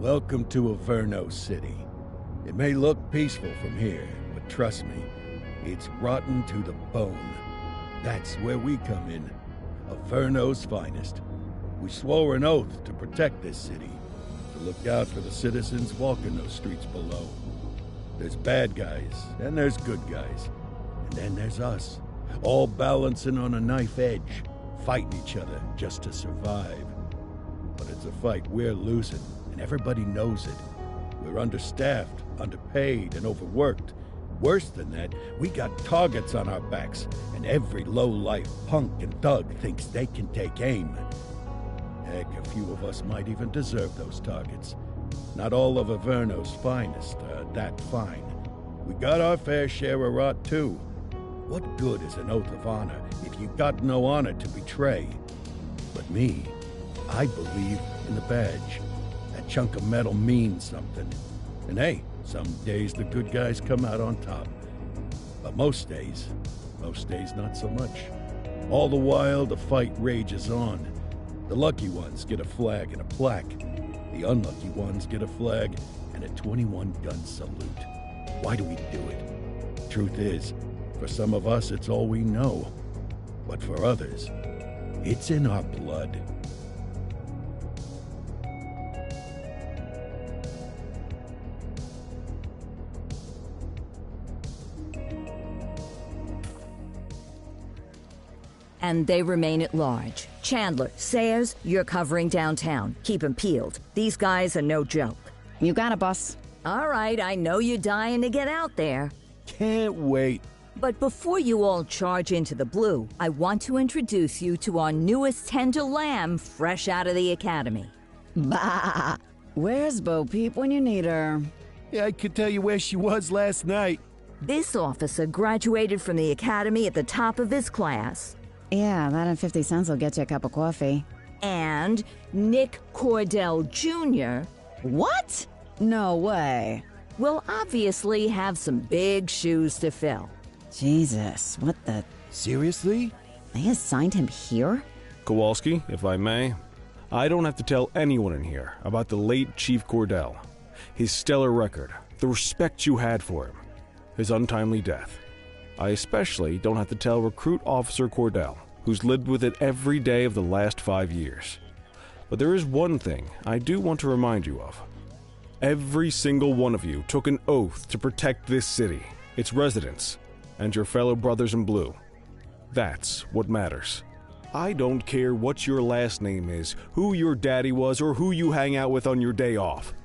Welcome to Averno City. It may look peaceful from here, but trust me, it's rotten to the bone. That's where we come in. Averno's finest. We swore an oath to protect this city, to look out for the citizens walking those streets below. There's bad guys, and there's good guys. And then there's us, all balancing on a knife edge, fighting each other just to survive. But it's a fight we're losing, and everybody knows it. We're understaffed, underpaid, and overworked. Worse than that, we got targets on our backs, and every low-life punk and thug thinks they can take aim. Heck, a few of us might even deserve those targets. Not all of Averno's finest are that fine. We got our fair share of rot, too. What good is an oath of honor if you got no honor to betray? But me, I believe in the badge. That chunk of metal means something. And hey, some days the good guys come out on top. But most days not so much. All the while, the fight rages on. The lucky ones get a flag and a plaque. The unlucky ones get a flag and a 21-gun salute. Why do we do it? Truth is, for some of us, it's all we know. But for others, it's in our blood. And they remain at large. Chandler, Sayers, you're covering downtown. Keep 'em peeled. These guys are no joke. You got it, boss. All right, I know you're dying to get out there. Can't wait. But before you all charge into the blue, I want to introduce you to our newest tender lamb fresh out of the academy. Bah! Where's Bo Peep when you need her? Yeah, I could tell you where she was last night. This officer graduated from the academy at the top of his class. Yeah, that and 50 cents will get you a cup of coffee. And Nick Cordell Jr. What? No way. will obviously have some big shoes to fill. Jesus, what the... Seriously? They assigned him here? Kowalski, if I may, I don't have to tell anyone in here about the late Chief Cordell, his stellar record, the respect you had for him, his untimely death. I especially don't have to tell Recruit Officer Cordell, who's lived with it every day of the last 5 years. But there is one thing I do want to remind you of. Every single one of you took an oath to protect this city, its residents, and your fellow brothers in blue. That's what matters. I don't care what your last name is, who your daddy was, or who you hang out with on your day off.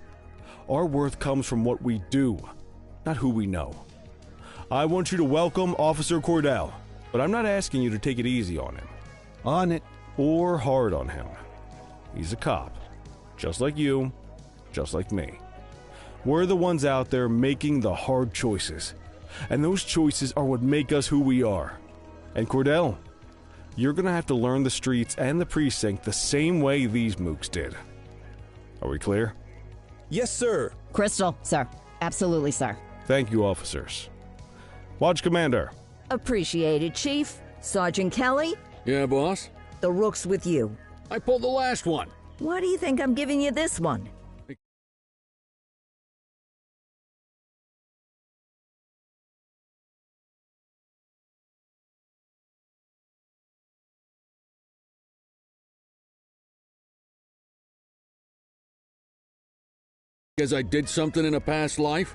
Our worth comes from what we do, not who we know. I want you to welcome Officer Cordell, but I'm not asking you to take it easy on him. On it. Or hard on him. He's a cop, just like you, just like me. We're the ones out there making the hard choices, and those choices are what make us who we are. And Cordell, you're gonna have to learn the streets and the precinct the same way these mooks did. Are we clear? Yes, sir. Crystal, sir. Absolutely, sir. Thank you, officers. Watch Commander. Appreciated, Chief. Sergeant Kelly, Yeah, boss? the rook's with you. I pulled the last one. Why do you think I'm giving you this one? Because I did something in a past life?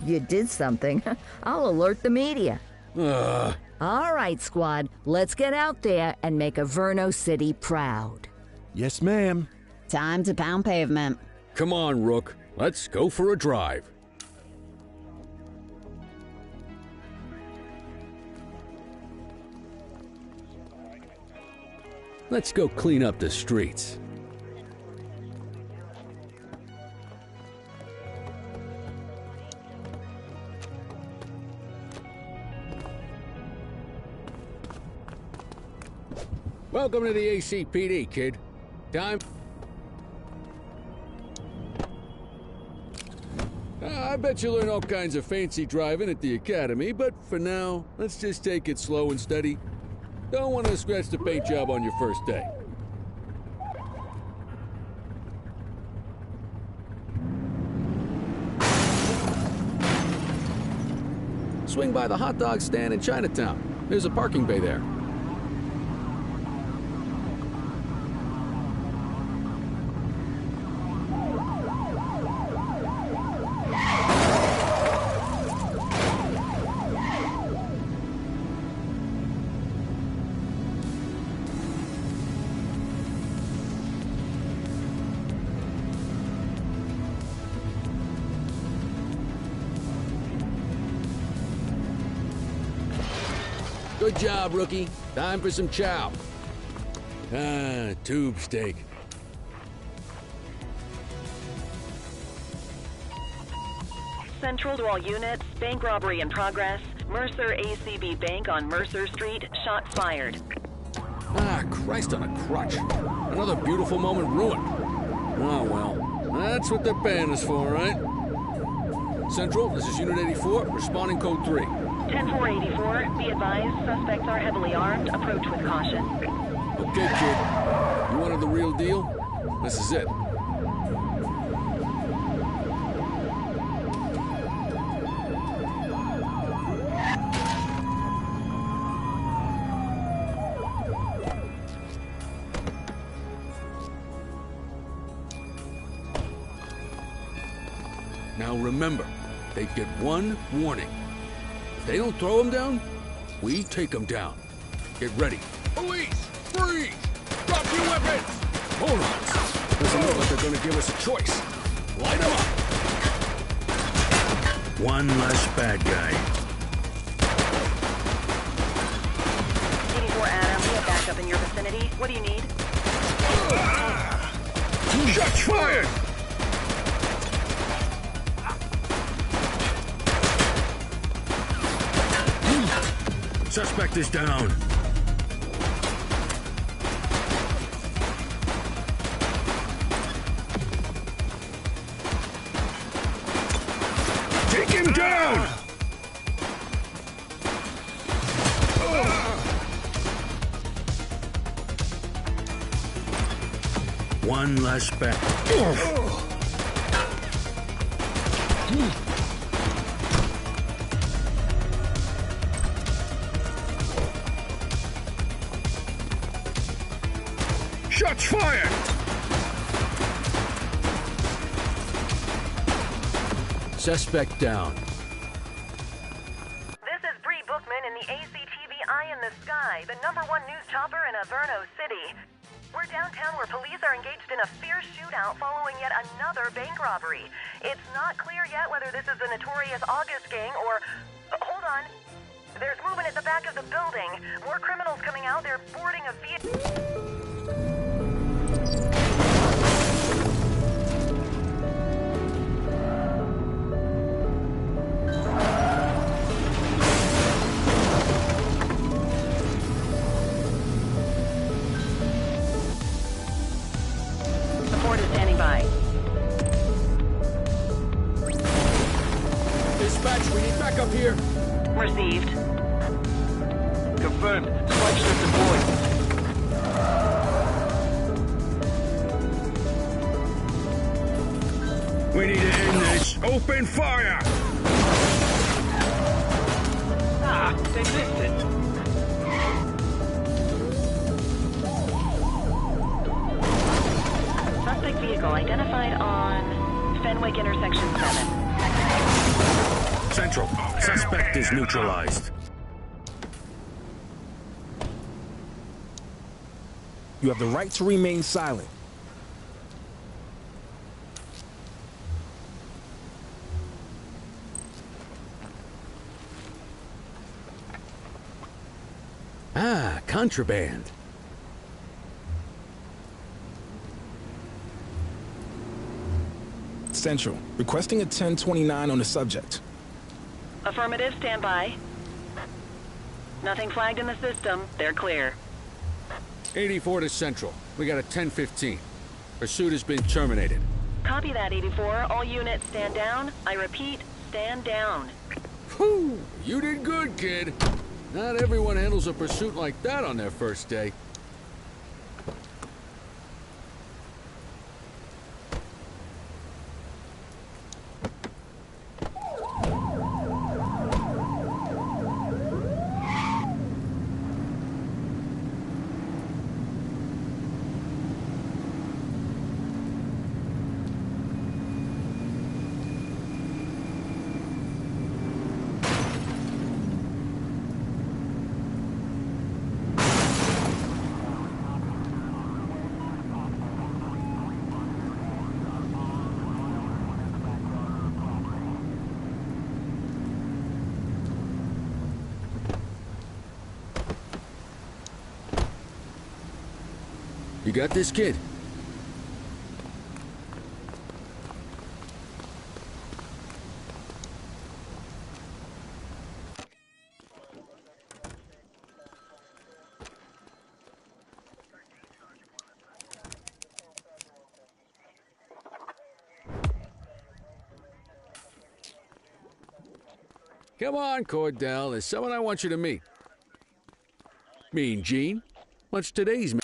You did something. I'll alert the media. Ugh. All right, squad. Let's get out there and make Averno City proud. Yes, ma'am. Time to pound pavement. Come on, Rook. Let's go for a drive. Let's go clean up the streets. Welcome to the ACPD, kid. Time... I bet you learn all kinds of fancy driving at the academy, but for now, let's just take it slow and steady. Don't want to scratch the paint job on your first day. swing by the hot dog stand in Chinatown. There's a parking bay there. Good job, rookie. Time for some chow. Tube steak. Central to all units, bank robbery in progress. Mercer ACB Bank on Mercer Street, shots fired. Christ on a crutch. Another beautiful moment ruined. Oh, well. That's what they're paying us for, right? Central, this is Unit 84, responding code 3. 10-484, be advised, suspects are heavily armed. Approach with caution. Okay, kid. You wanted the real deal? This is it. Now remember, they get one warning. If they don't throw them down, we take them down. Get ready. Police! Freeze! Drop your weapons! Morons! Doesn't look like they're gonna give us a choice. Light them up! One less bad guy. 84 Adam, we have backup in your vicinity. What do you need? Shots fired! Suspect is down. Take him down! One less back. Shots fired! Suspect down. This is Bree Bookman in the ACTV Eye in the Sky, the #1 news chopper in Averno City. We're downtown where police are engaged in a fierce shootout following yet another bank robbery. It's not clear yet whether this is the notorious August gang or... hold on. There's movement at the back of the building. More criminals coming out. They're boarding a vehicle. Support is standing by. Dispatch, we need backup here. Received. Confirmed. Spike strip deployed. We need to end this. Open fire! They missed it. Suspect vehicle identified on Fenwick intersection 7. Central. Suspect is neutralized. You have the right to remain silent. Contraband. Central, requesting a 1029 on the subject. Affirmative, stand by. Nothing flagged in the system. They're clear. 84 to Central. We got a 1015. Pursuit has been terminated. Copy that, 84. All units stand down. I repeat, stand down. Whew! You did good, kid. Not everyone handles a pursuit like that on their first day. You got this, kid? Come on, Cordell. There's someone I want you to meet. Mean Gene? What's today's meeting?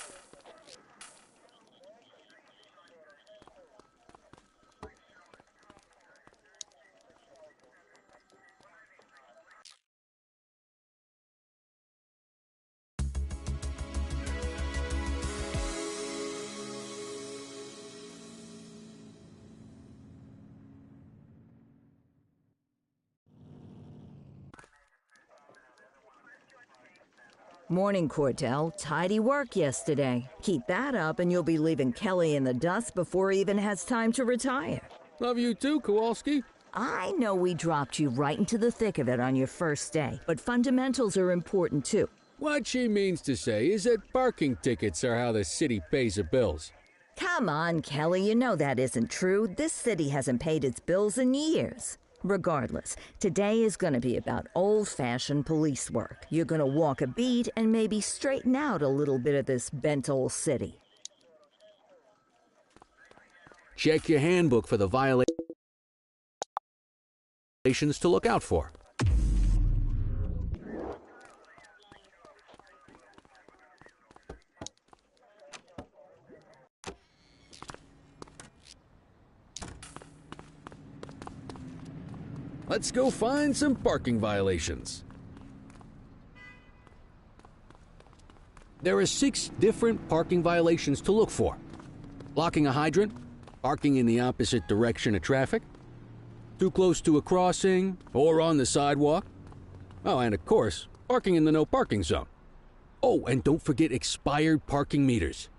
Morning, Cordell. Tidy work yesterday. Keep that up and you'll be leaving Kelly in the dust before he even has time to retire. Love you too, Kowalski. I know we dropped you right into the thick of it on your first day, but fundamentals are important too. What she means to say is that parking tickets are how the city pays the bills. Come on, Kelly, you know that isn't true. This city hasn't paid its bills in years. Regardless, today is going to be about old-fashioned police work. You're going to walk a beat and maybe straighten out a little bit of this bent old city. Check your handbook for the violations to look out for. Let's go find some parking violations. There are 6 different parking violations to look for. Blocking a hydrant, parking in the opposite direction of traffic, too close to a crossing or on the sidewalk. Oh, and of course, parking in the no parking zone. Oh, and don't forget expired parking meters.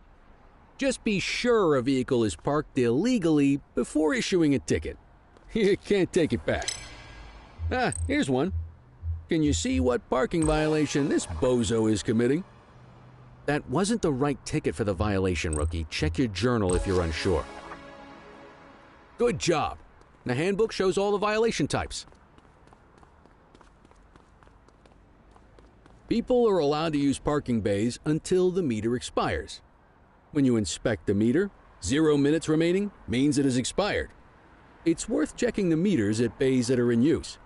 Just be sure a vehicle is parked illegally before issuing a ticket. You can't take it back. Ah, here's one. Can you see what parking violation this bozo is committing? That wasn't the right ticket for the violation, rookie. Check your journal if you're unsure. Good job. The handbook shows all the violation types. People are allowed to use parking bays until the meter expires. When you inspect the meter, 0 minutes remaining means it has expired. It's worth checking the meters at bays that are in use.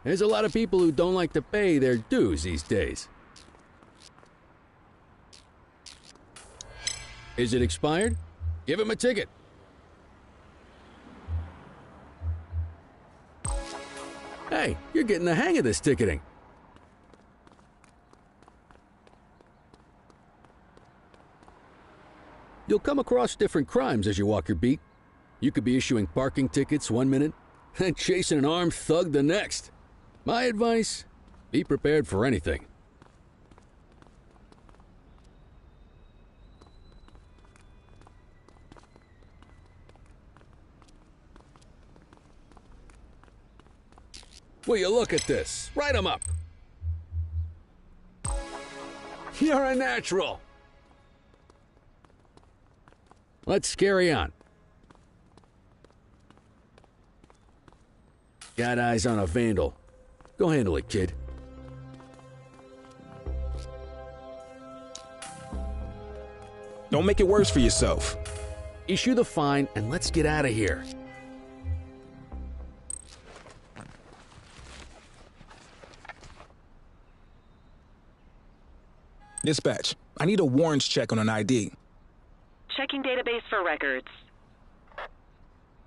There's a lot of people who don't like to pay their dues these days. Is it expired? Give him a ticket. Hey, you're getting the hang of this ticketing. You'll come across different crimes as you walk your beat. You could be issuing parking tickets 1 minute and chasing an armed thug the next. My advice, be prepared for anything. Will you look at this? Write 'em up. You're a natural. Let's carry on. Got eyes on a vandal. Go handle it, kid. Don't make it worse for yourself. Issue the fine and let's get out of here. Dispatch, I need a warrants check on an ID. Checking database for records.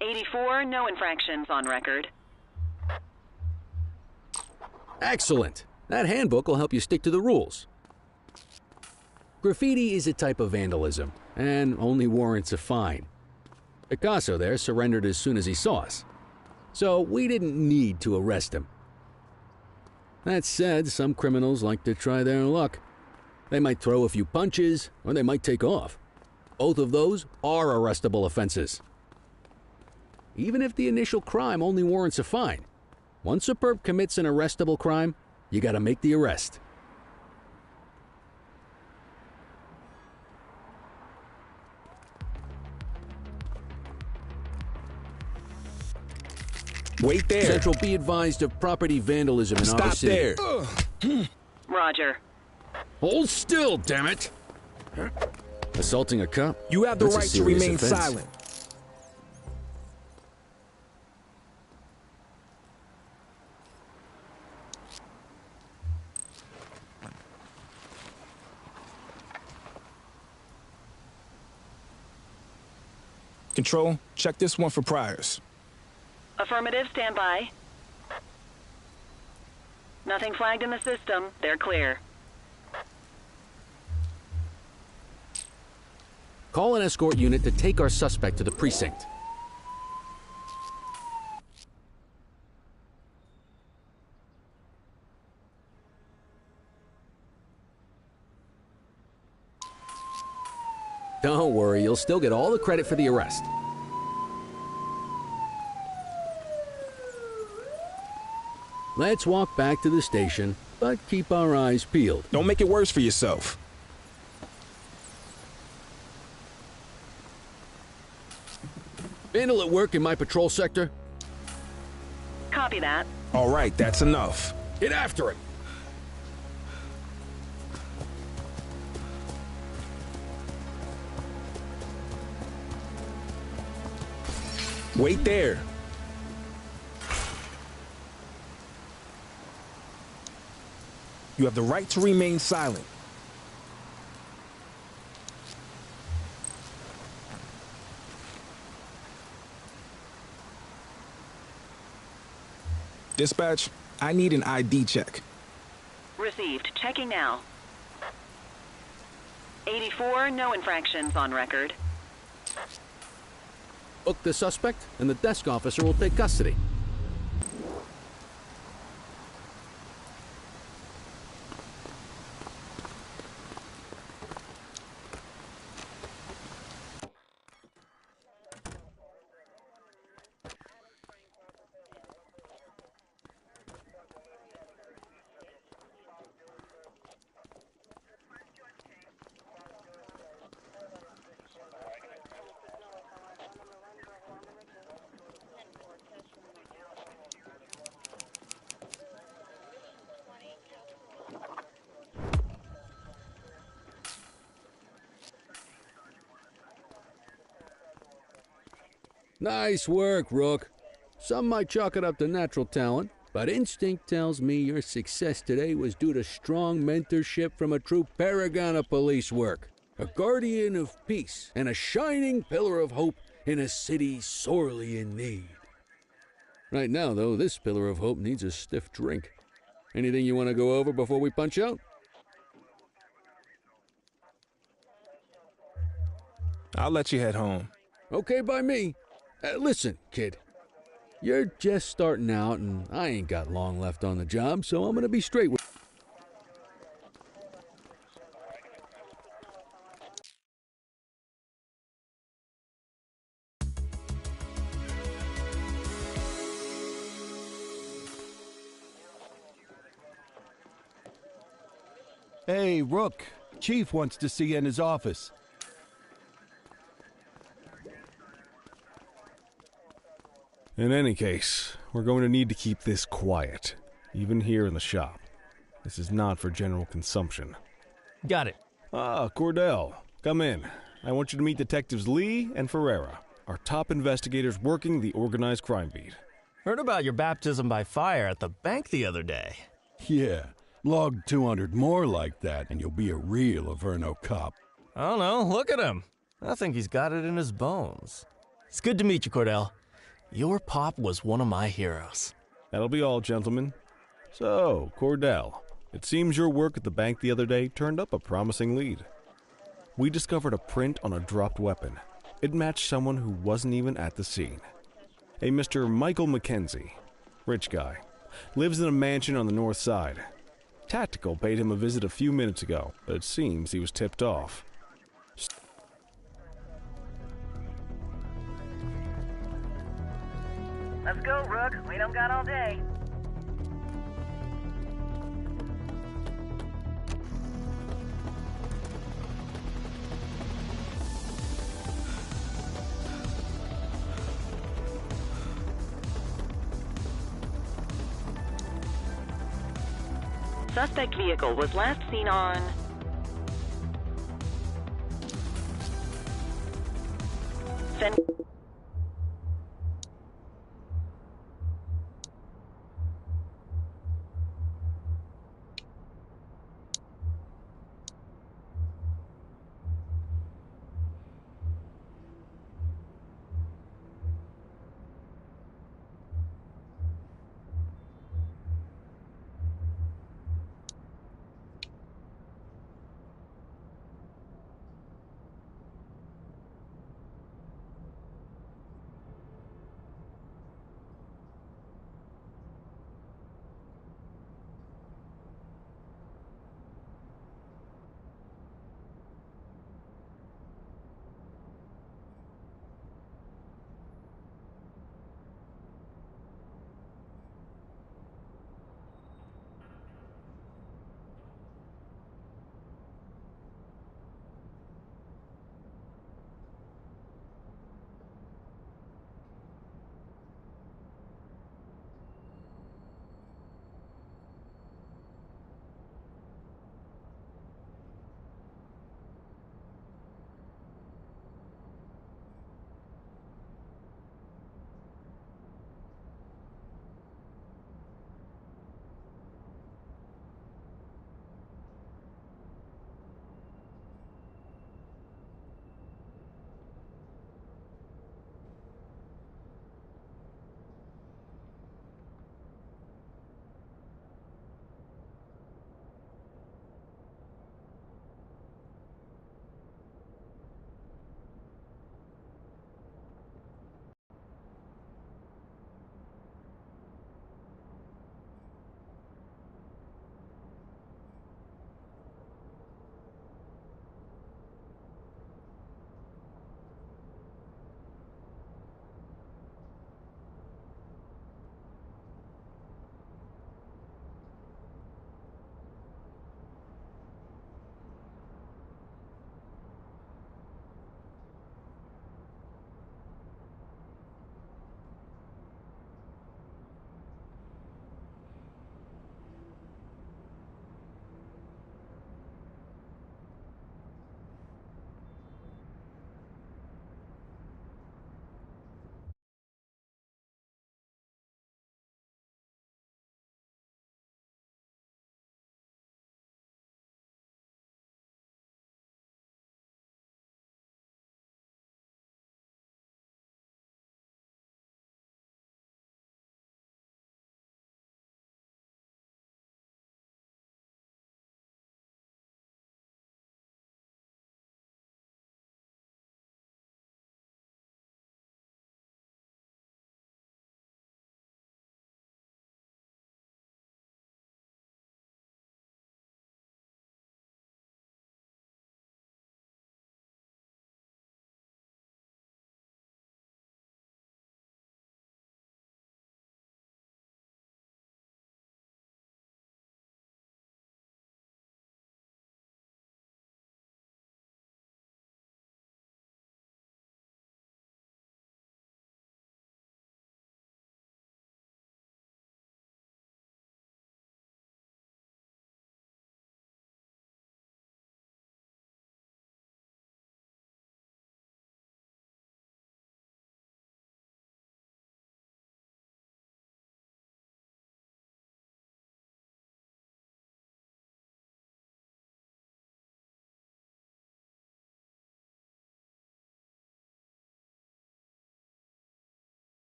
84, no infractions on record. Excellent. That handbook will help you stick to the rules. Graffiti is a type of vandalism, and only warrants a fine. Picasso there surrendered as soon as he saw us, so we didn't need to arrest him. That said, some criminals like to try their luck. They might throw a few punches, or they might take off. Both of those are arrestable offenses. Even if the initial crime only warrants a fine, once a perp commits an arrestable crime, you gotta make the arrest. Wait there. Central, be advised of property vandalism in our Stop city. there. Roger. Hold still, damn it! Assaulting a cop? You have the That's a right to serious remain offense. silent. Control, check this one for priors. Affirmative, stand by. Nothing flagged in the system. They're clear. Call an escort unit to take our suspect to the precinct. Don't worry, you'll still get all the credit for the arrest. Let's walk back to the station, but keep our eyes peeled. Don't make it worse for yourself. Vandal at work in my patrol sector? Copy that. All right, that's enough. Get after him! Wait there. You have the right to remain silent. Dispatch, I need an ID check. Received. Checking now. 84, no infractions on record. Book the suspect, and the desk officer will take custody. Nice work, Rook. Some might chalk it up to natural talent, but instinct tells me your success today was due to strong mentorship from a true paragon of police work, a guardian of peace, and a shining pillar of hope in a city sorely in need. Right now, though, this pillar of hope needs a stiff drink. Anything you want to go over before we punch out? I'll let you head home. Okay by me. Listen, kid. You're just starting out, and I ain't got long left on the job, so I'm gonna be straight with Hey, Rook. Chief wants to see you in his office. In any case, we're going to need to keep this quiet, even here in the shop. This is not for general consumption. Got it. Ah, Cordell, come in. I want you to meet Detectives Lee and Ferreira, our top investigators working the organized crime beat. Heard about your baptism by fire at the bank the other day. Yeah, log 200 more like that and you'll be a real Averno cop. I don't know, look at him. I think he's got it in his bones. It's good to meet you, Cordell. Your pop was one of my heroes. That'll be all, gentlemen. So, Cordell, it seems your work at the bank the other day turned up a promising lead. We discovered a print on a dropped weapon. It matched someone who wasn't even at the scene. A Mr. Michael McKenzie, rich guy, lives in a mansion on the north side. Tactical paid him a visit a few minutes ago, but it seems he was tipped off. Let's go, Rook. We don't got all day. Suspect vehicle was last seen on...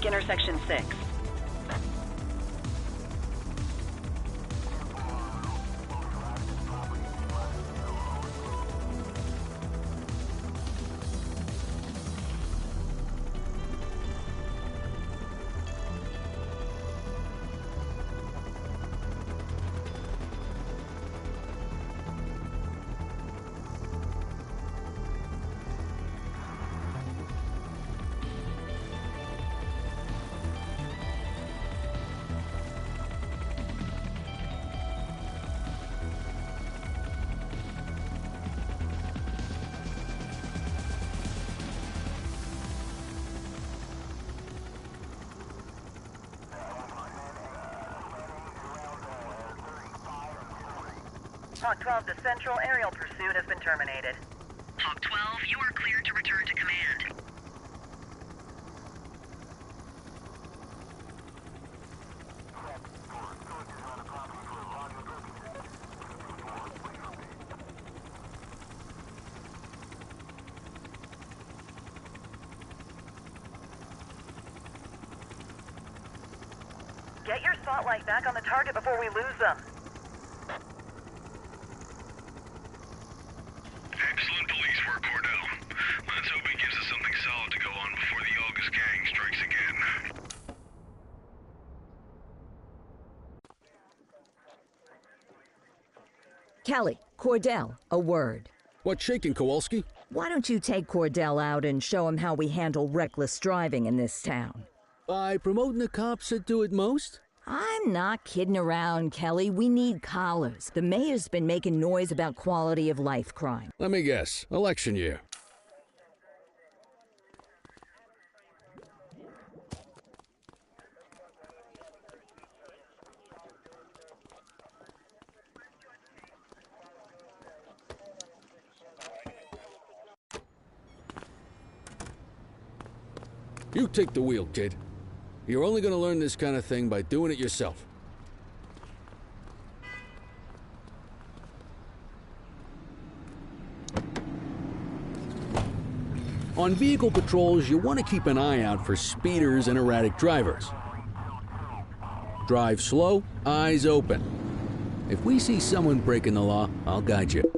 take intersection 6. Hawk 12 to Central, aerial pursuit has been terminated. Hawk 12, you are cleared to return to command. Get your spotlight back on the target before we lose them. Excellent police work, Cordell. Let's hope he gives us something solid to go on before the August gang strikes again. Kelly, Cordell, a word. What's shaking, Kowalski? Why don't you take Cordell out and show him how we handle reckless driving in this town? By promoting the cops that do it most? I'm not kidding around, Kelly. We need collars. The mayor's been making noise about quality of life crime. Let me guess. Election year. You take the wheel, kid. You're only gonna learn this kind of thing by doing it yourself. On vehicle patrols, you want to keep an eye out for speeders and erratic drivers. Drive slow, eyes open. If we see someone breaking the law, I'll guide you.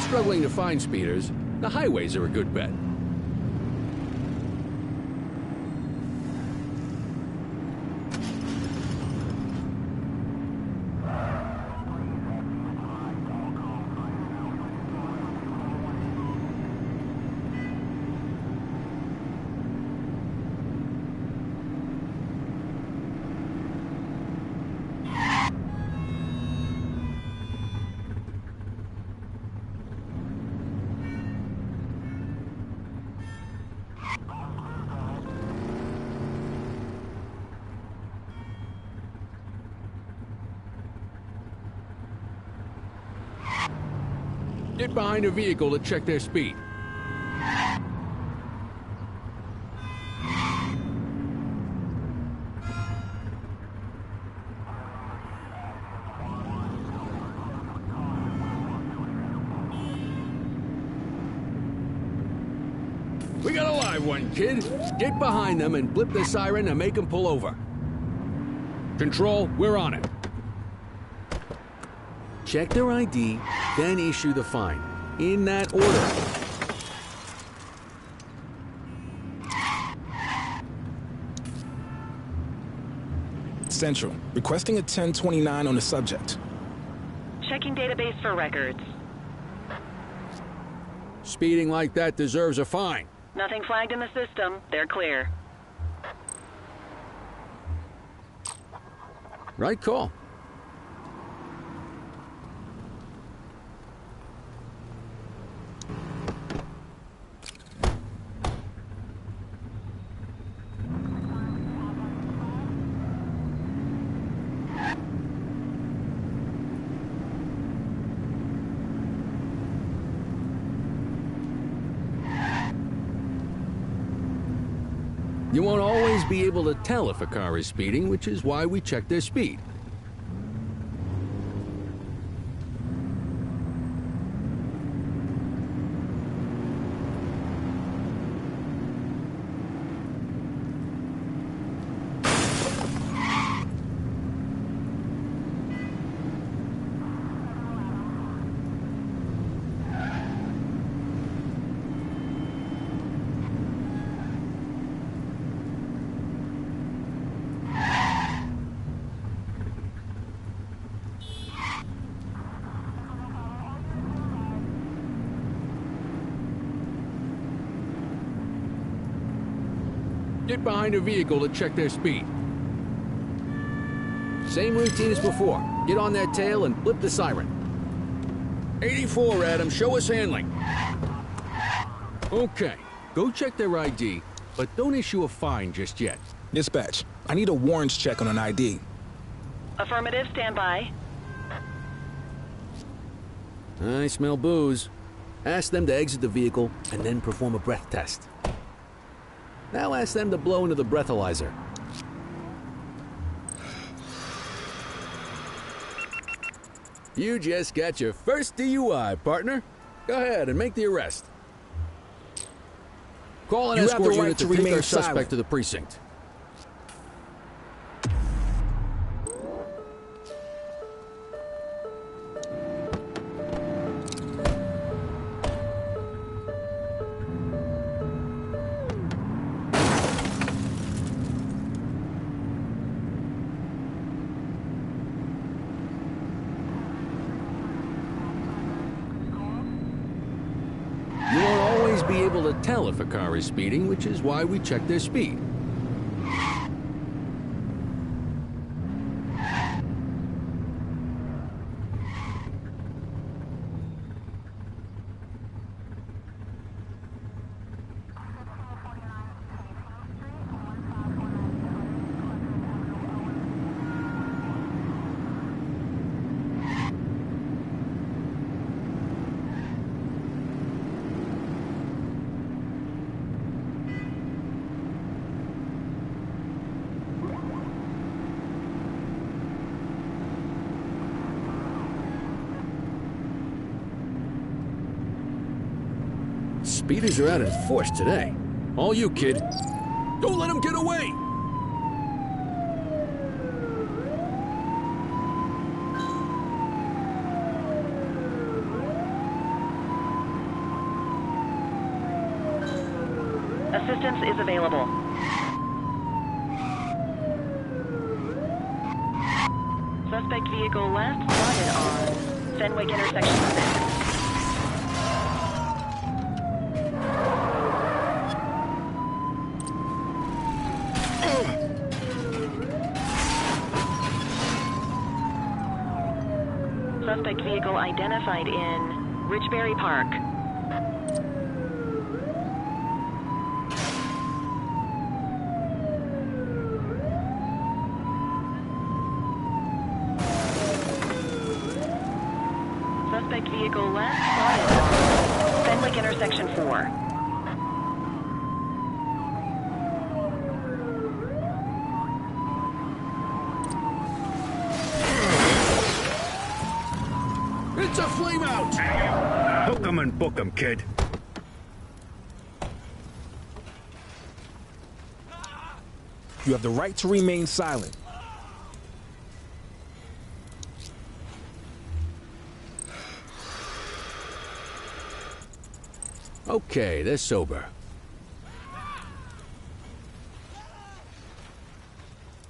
struggling to find speeders, the highways are a good bet. Get behind a vehicle to check their speed. We got a live one, kid. Get behind them and blip the siren and make them pull over. Control, we're on it. Check their ID, then issue the fine. In that order. Central, requesting a 1029 on the subject. Checking database for records. Speeding like that deserves a fine. Nothing flagged in the system. They're clear. Right call. You won't always be able to tell if a car is speeding, which is why we check their speed. Get behind a vehicle to check their speed. Same routine as before. Get on their tail and blip the siren. 84, Adam, show us handling. Okay, go check their ID, but don't issue a fine just yet. Dispatch, I need a warrants check on an ID. Affirmative, stand by. I smell booze. Ask them to exit the vehicle and then perform a breath test. Now ask them to blow into the breathalyzer. You just got your first DUI, partner. Go ahead and make the arrest. Call an escort unit to take our suspect to the precinct. You won't always be able to tell if a car is speeding, which is why we check their speed. Speeders are out in force today. All you, kid. Don't let them get away! assistance is available. Suspect vehicle last spotted on Fenwick intersection 6. Suspect vehicle identified in Richbury Park. Suspect vehicle last spotted on Fenwick intersection 4. It's a flame out! Hook 'em and book 'em, kid. You have the right to remain silent. Okay, they're sober.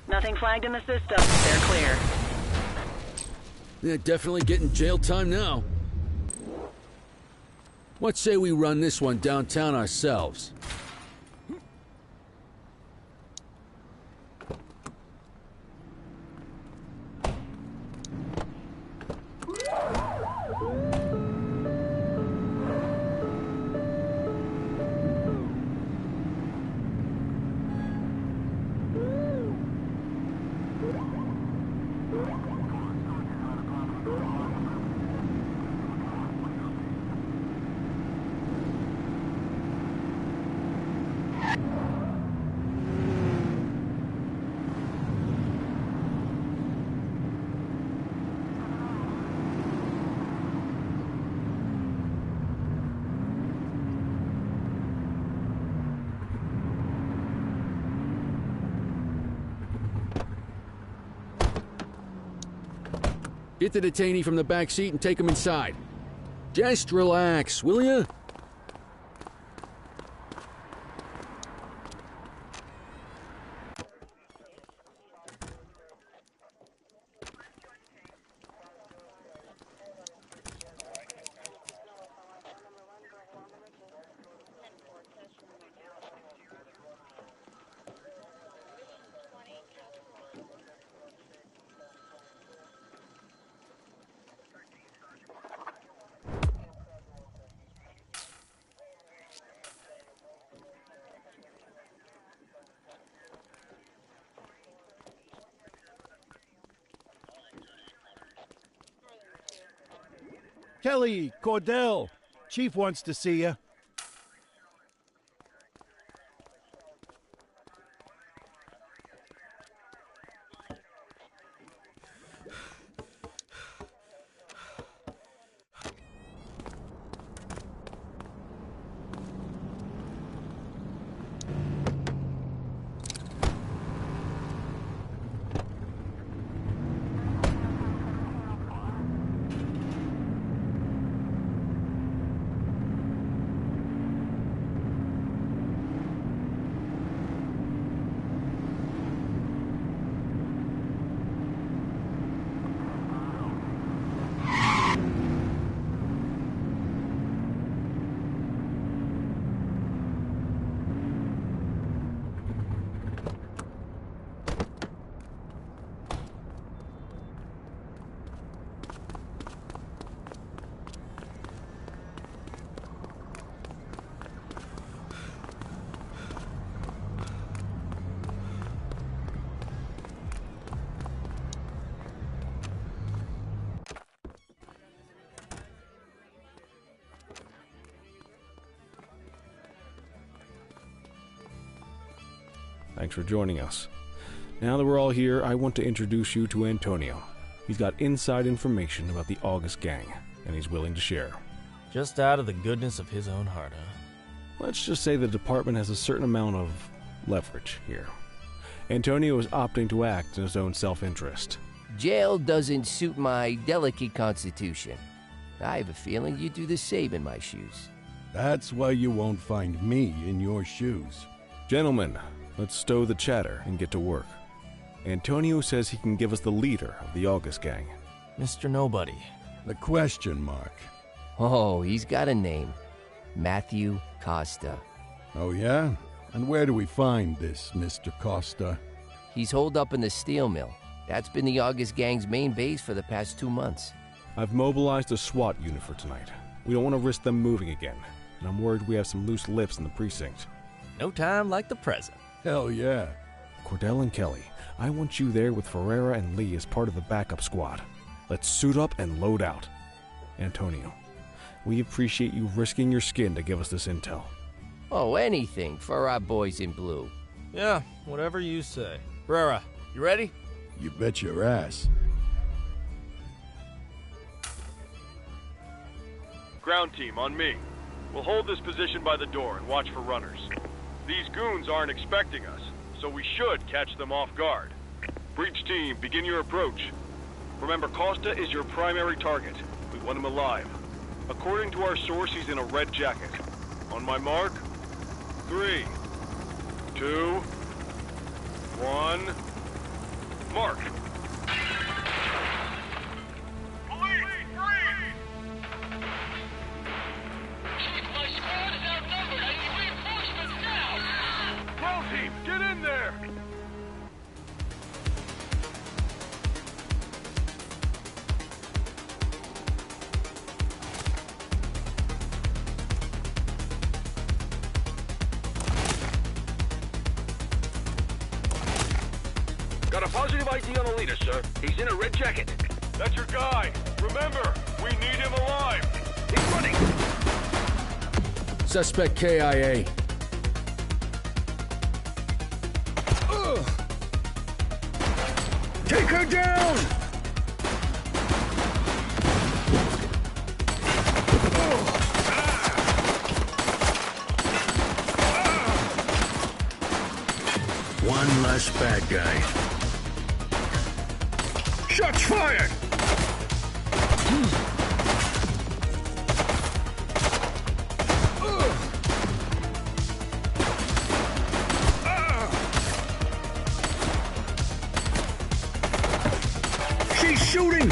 Nothing flagged in the system. They're clear. They're definitely getting jail time now. What say we run this one downtown ourselves? Get the detainee from the back seat and take him inside. Just relax, will ya? Kelly, Cordell, Chief wants to see you. Thanks for joining us. Now that we're all here, I want to introduce you to Antonio. He's got inside information about the August gang, and he's willing to share. Just out of the goodness of his own heart, huh? Let's just say the department has a certain amount of leverage here. Antonio is opting to act in his own self-interest. Jail doesn't suit my delicate constitution. I have a feeling you'd do the same in my shoes. That's why you won't find me in your shoes. Gentlemen, let's stow the chatter and get to work. Antonio says he can give us the leader of the August gang. Mr. Nobody. The question mark. Oh, he's got a name. Matthew Costa. Oh, yeah? And where do we find this Mr. Costa? He's holed up in the steel mill. That's been the August gang's main base for the past 2 months. I've mobilized a SWAT unit for tonight. We don't want to risk them moving again, and I'm worried we have some loose lips in the precinct. No time like the present. Hell yeah. Cordell and Kelly, I want you there with Ferreira and Lee as part of the backup squad. Let's suit up and load out. Antonio, we appreciate you risking your skin to give us this intel. Oh, anything for our boys in blue. Yeah, whatever you say. Ferreira, you ready? You bet your ass. Ground team, on me. We'll hold this position by the door and watch for runners. These goons aren't expecting us, so we should catch them off guard. Breach team, begin your approach. Remember, Costa is your primary target. We want him alive. According to our source, he's in a red jacket. On my mark, 3, 2, 1, mark! Team, get in there! Got a positive ID on the leader, sir. He's in a red jacket. That's your guy. Remember, we need him alive. He's running. Suspect KIA. Take her down! One less bad guy. Shots fired! She's shooting!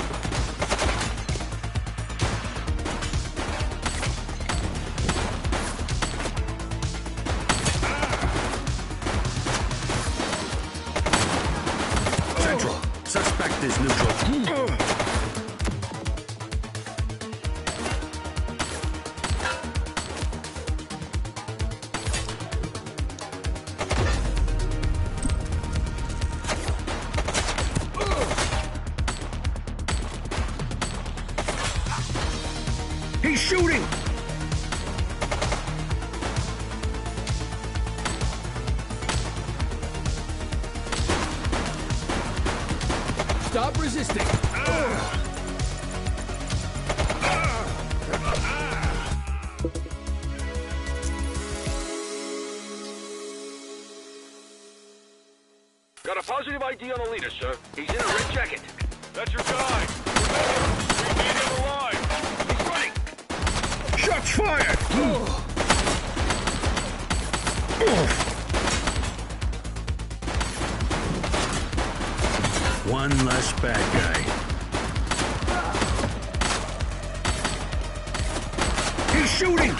Central. Suspect is neutral. He's shooting! Stop resisting! Got a positive ID on the leader, sir. He's in a red jacket. That's your guy. Remember, we need him alive. He's running! Shots fired! One less bad guy. He's shooting!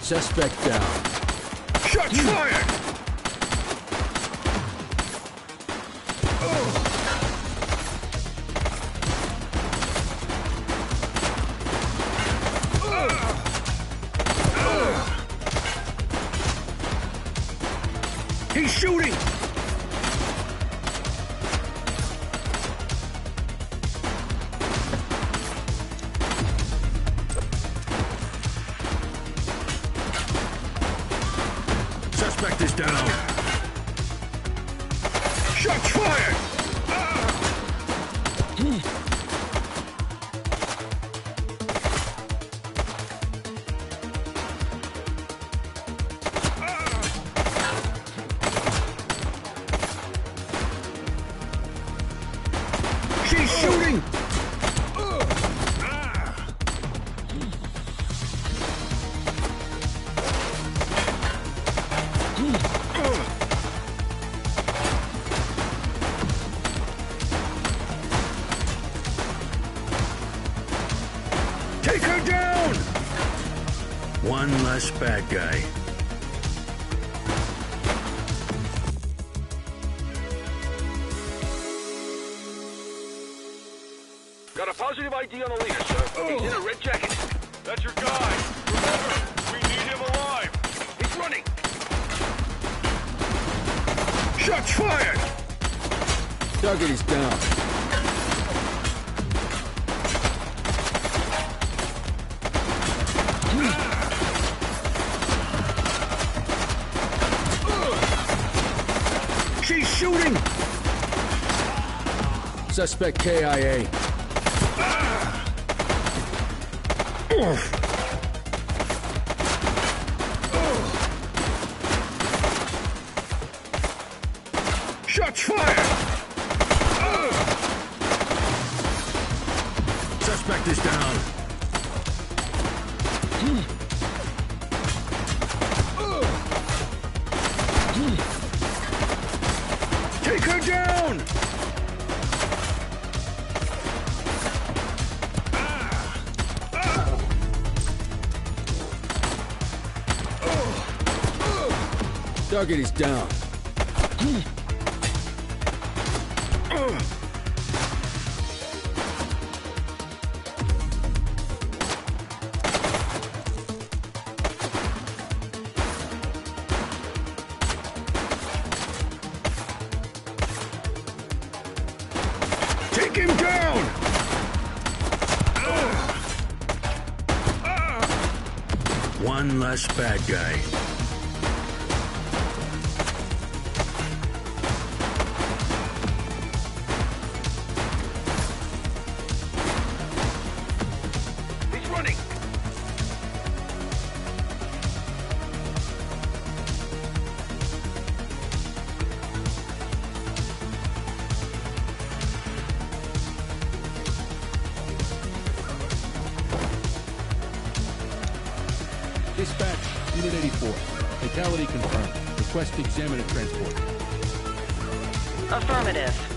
Suspect down. Shots fired! He's shooting! Suspect is down. Shots fired! She's shooting! Take her down! One less bad guy. Got a positive ID on the leader, sir. He's in a red jacket. That's your guy. Remember, we need him alive. He's running. Shots fired! Target is down. She's shooting! Suspect KIA. Shots fired! Suspect is down. Take her down! Target is down. Take him down! One less bad guy. He's running. Dispatch, Unit 84. Fatality confirmed. Request to examine a transport. Affirmative.